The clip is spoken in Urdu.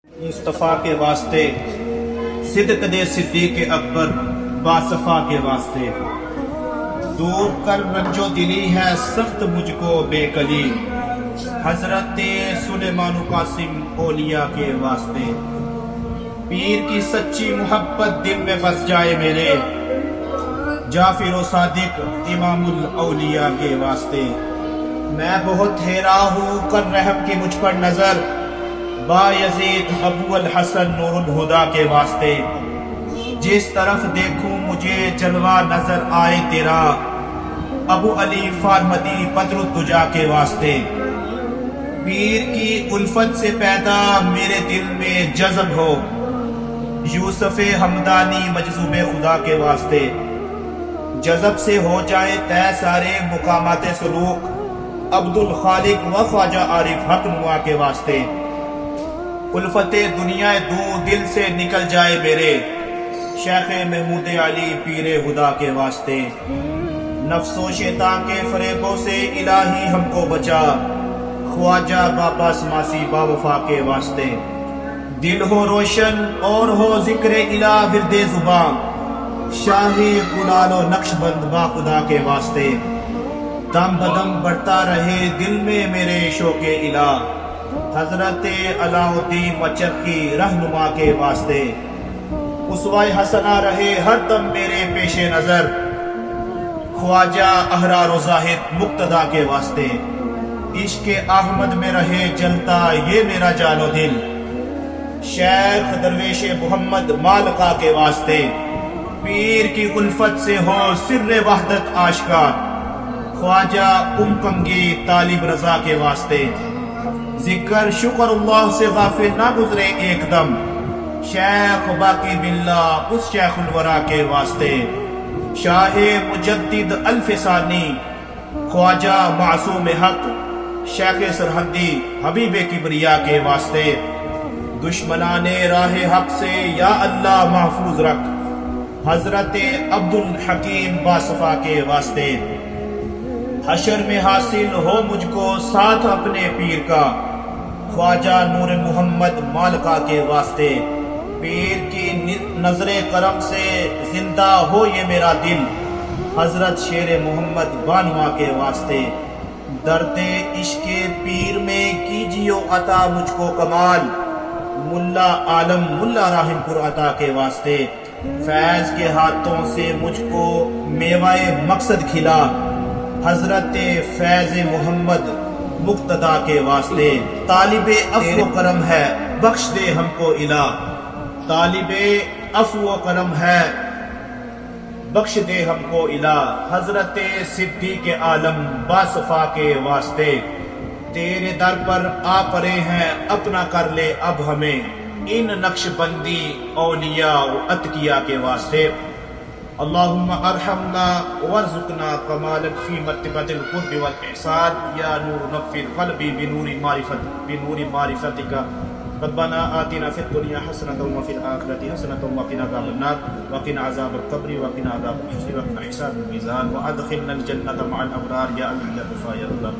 مصطفیٰ کے واسطے صدق دے صدیق اکبر باصفا کے واسطے دور کر رنجو دلی ہے سخت مجھ کو بے کلی حضرت سلیمان قاسم اولیاء کے واسطے پیر کی سچی محبت دل میں بس جائے میرے جعفر و صادق امام الاولیاء کے واسطے میں بہت حیرا ہوں کر رحم کی مجھ پر نظر با یزید ابو الحسن نور الہدا کے واسطے جس طرف دیکھوں مجھے جلوہ نظر آئے تیرا ابو علی فارمدی بدر الدجا کے واسطے پیر کی الفت سے پیدا میرے دل میں جذب ہو یوسف ہمدانی مجذوب خدا کے واسطے جذب سے ہو جائے طے سارے مقامات سلوک عبد الخالق و خواجہ عارف حق نوا کے واسطے الفت دنیا دو دل سے نکل جائے میرے شیخ محمود علی پیر خدا کے واسطے نفس و شیطان کے فریبوں سے الہی ہم کو بچا خواجہ بابا سماسی با وفا کے واسطے دل ہو روشن اور ہو ذکر الہ ورد زباں شاہ کلال و نقش بند با خدا کے واسطے دم بدم بڑھتا رہے دل میں میرے شوق الہ حضرت علاء الدین مچرقی رہنما کے واسطے اسوہ حسنہ رہے ہر دم میرے پیش نظر خواجہ احرار و زاہد مقتدیٰ کے واسطے عشق احمد میں رہے جلتا یہ میرا جان و دل شیخ درویش محمد مالکا کے واسطے پیر کی الفت سے ہو سر وحدت آشکار خواجہ کنگی طالب رضا کے واسطے ذکر شکر اللہ سے غافل نہ گزرے ایک دم شیخ باقی باللہ اس شیخ الورا کے واسطے شاہ مجدد الفسانی خواجہ معصوم حق شیخ سرحدی حبیب کبریا کے واسطے دشمنان راہ حق سے یا اللہ محفوظ رکھ حضرت عبد الحکیم باصفا کے واسطے حشر میں حاصل ہو مجھ کو ساتھ اپنے پیر کا خواجہ نور محمد مالکا کے واسطے پیر کی نظر کرم سے زندہ ہو یہ میرا دل حضرت شیر محمد بانوا کے واسطے درد عشق پیر میں کیجیو عطا مجھ کو کمال ملا عالم ملا رحم پور عطا کے واسطے فیض کے ہاتھوں سے مجھ کو میوہ مقصد کھلا حضرت فیض محمد مقتدیٰ کے واسطے طالب عفو و کرم ہے بخش دے ہم کو الہ طالب عفو و کرم ہے بخش دے ہم کو الہ حضرت صدیق عالم باصفا کے واسطے تیرے در پر آ پڑے ہیں اپنا کر لے اب ہمیں ان نقش بندی اولیاء و اتقیاء کے واسطے اللہم ارحمنا وارزقنا کمالک فی مرتبت القرب والاحسان یا نور نفر قلبی بنور معرفتک ربنا آتنا فی الدنیا حسنۃ وفی الآخرۃ حسنۃ وقنا عذاب النار وقنا عذاب القبر وقنا عذاب الحشر وقنا حساب الميزان وادخلنا الجنة مع الابرار یا علی یا غفار یا اللہ